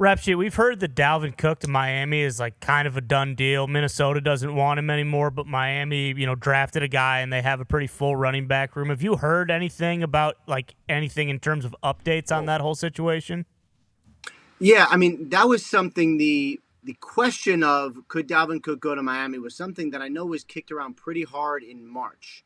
Rap sheet, we've heard that Dalvin Cook to Miami is like kind of a done deal. Minnesota doesn't want him anymore, but Miami, drafted a guy and they have a pretty full running back room. Have you heard anything about like anything in terms of updates on that whole situation? Yeah, I mean, that was something the question of could Dalvin Cook go to Miami was something that I know was kicked around pretty hard in March.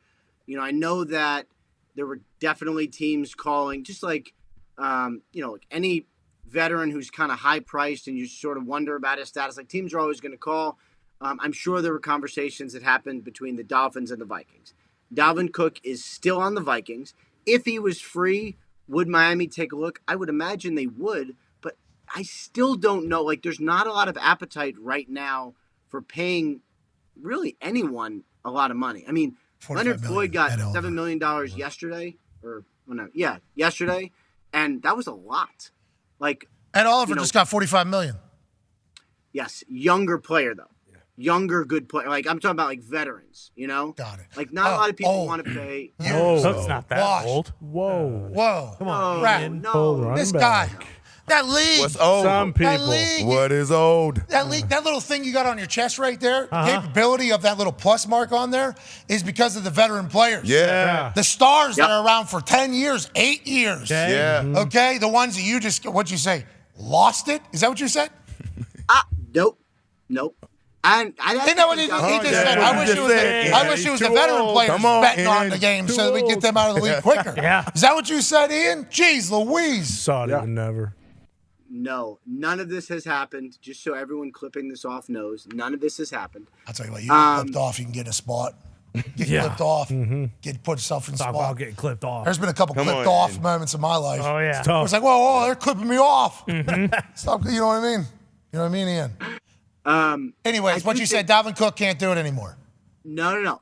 I know that there were definitely teams calling, just like, like any veteran who's kind of high priced and you sort of wonder about his status. Like teams are always going to call. I'm sure there were conversations that happened between the Dolphins and the Vikings. Dalvin Cook is still on the Vikings. If he was free, would Miami take a look? I would imagine they would, but I still don't know. Like there's not a lot of appetite right now for paying really anyone a lot of money. I mean, Leonard Floyd got $7 million yesterday, yesterday, and that was a lot. Like Ed Oliver just got $45 million. Yes, younger player though, younger good player. Like I'm talking about like veterans. Got it. Like not a lot of people want to pay. No, Cook's not that old. Whoa, come on, man. No, this guy. That league. What's old? Some people. That league. What is old? That league, that little thing you got on your chest right there, the capability of that little plus mark on there is because of the veteran players. Yeah. The stars that are around for 10 years, 8 years. Yeah. Okay? The ones that you just, what'd you say? Lost it? Is that what you said? Nope. And Isn't that what he just said? I wish it was the veteran players betting on the game so that we get them out of the league quicker. Yeah. Is that what you said, Ian? Jeez Louise. Saw it even never. No, none of this has happened. Just so everyone clipping this off knows, none of this has happened. I'll tell you what, you get clipped off, you can get a spot. Get clipped off, put yourself in a Talk spot. about getting clipped off. There's been a couple clipped off moments in my life. Oh, yeah. It was like, whoa, they're clipping me off. Stop, you know what I mean? You know what I mean, Ian? Anyways, what you said, Dalvin Cook can't do it anymore. No.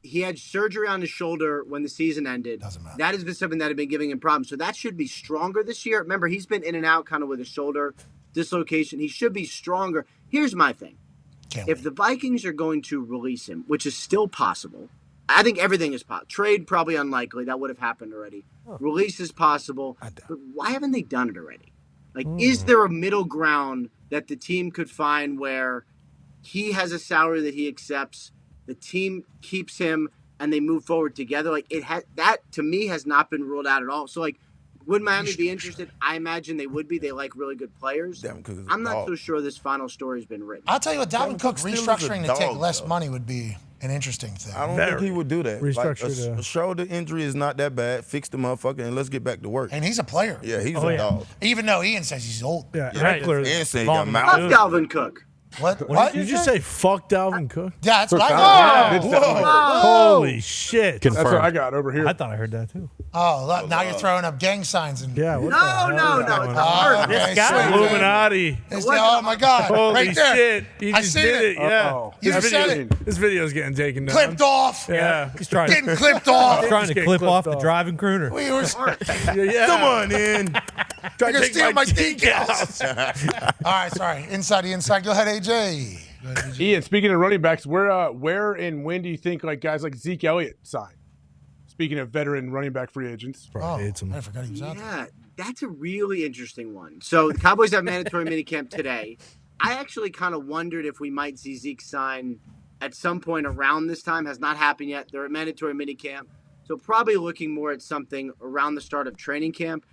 He had surgery on his shoulder when the season ended. Doesn't matter. That has been something that had been giving him problems. So that should be stronger this year. Remember, he's been in and out kind of with a shoulder dislocation. He should be stronger. Here's my thing. If the Vikings are going to release him, which is still possible, I think everything is possible. Trade, probably unlikely. That would have happened already. Release is possible. But why haven't they done it already? Like, is there a middle ground that the team could find where he has a salary that he accepts, the team keeps him, and they move forward together? Like, that, to me, has not been ruled out at all. So, like, would Miami be interested? I imagine they would be. They like really good players. I'm not so sure this final story has been written. I'll tell you what, Dalvin Cook restructuring to take less money would be an interesting thing. I don't think he would do that. Restructure a shoulder injury is not that bad. Fix the motherfucker and let's get back to work. And he's a player. Yeah, he's a dog. Even though Ian says he's old. Yeah, Ian said he got Fuck mouth. Dalvin Cook. What? Did you just say fuck Dalvin Cook? Yeah, that's what I got. Holy shit. That's what I got over here. I thought I heard that too. Oh, look, now you're throwing up gang signs. And Yeah. What No. It's okay, This guy, sweet. Illuminati. Oh, my God. Holy right there. shit. He I just seen did it. it. Yeah. Uh-oh. You This said video- it. This video's getting taken down. Clipped off. Yeah. He's trying Getting clipped off. trying to Getting clip clipped off the off. driving crooner. We were Come on in. You're going to steal my decals. All right, sorry. Inside the inside. Go ahead, AJ. Ian, speaking of running backs, where and when do you think like guys like Zeke Elliott sign? Speaking of veteran running back free agents. I forgot he was out there. Yeah, that's a really interesting one. So the Cowboys have mandatory minicamp today. I actually kind of wondered if we might see Zeke sign at some point around this time. Has not happened yet. They're at mandatory minicamp. So probably looking more at something around the start of training camp.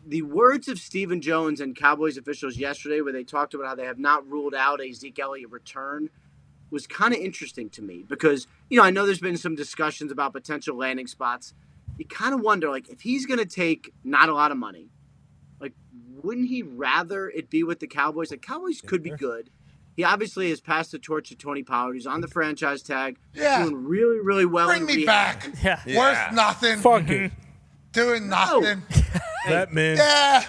The words of Stephen Jones and Cowboys officials yesterday, where they talked about how they have not ruled out a Zeke Elliott return, was kind of interesting to me because, I know there's been some discussions about potential landing spots. You kind of wonder, like, if he's going to take not a lot of money, like, wouldn't he rather it be with the Cowboys? Like, Cowboys could be good. He obviously has passed the torch to Tony Pollard. He's on the franchise tag. Yeah. Doing really, really well. Bring me back. Yeah. Worth nothing. Fuck it. Doing nothing. That man. Yeah.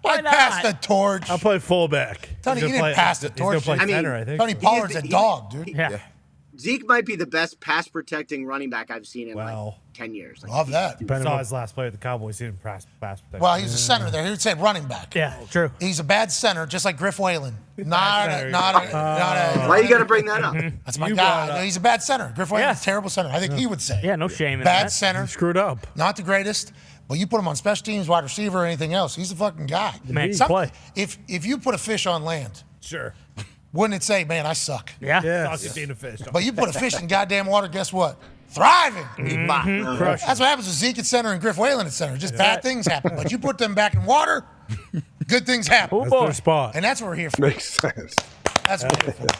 I not? passed the torch. I'll play fullback. Tony, He's he gonna didn't play- pass the He's going torch. to play I mean, center, I think. Tony Pollard's a dog, dude. Yeah. Zeke might be the best pass-protecting running back I've seen in Wow. like 10 years. Like, Love that. I saw his last play with the Cowboys. He didn't pass protection. Well, he's a center there. He would say running back. Yeah, true. He's a bad center, just like Griff Whalen. Not a. why you got to bring that up? That's my guy. No, he's a bad center. Griff Whalen's Yeah. a terrible center. I think he would say. Yeah, no shame in Bad that. center. Screwed up. Not the greatest, But you put him on special teams, wide receiver, or anything else, he's a fucking guy. Man, play. If you put a fish on land, Sure. wouldn't it say, man, I suck? Yeah. Sucks at being a fish. But you put a fish in goddamn water, guess what? Thriving. Crush. That's what happens with Zeke at center and Griff Whalen at center. Just bad things happen. But you put them back in water, good things happen. Oh, That's boy. their spot. And that's what we're here for. Makes sense. That's what we're here for.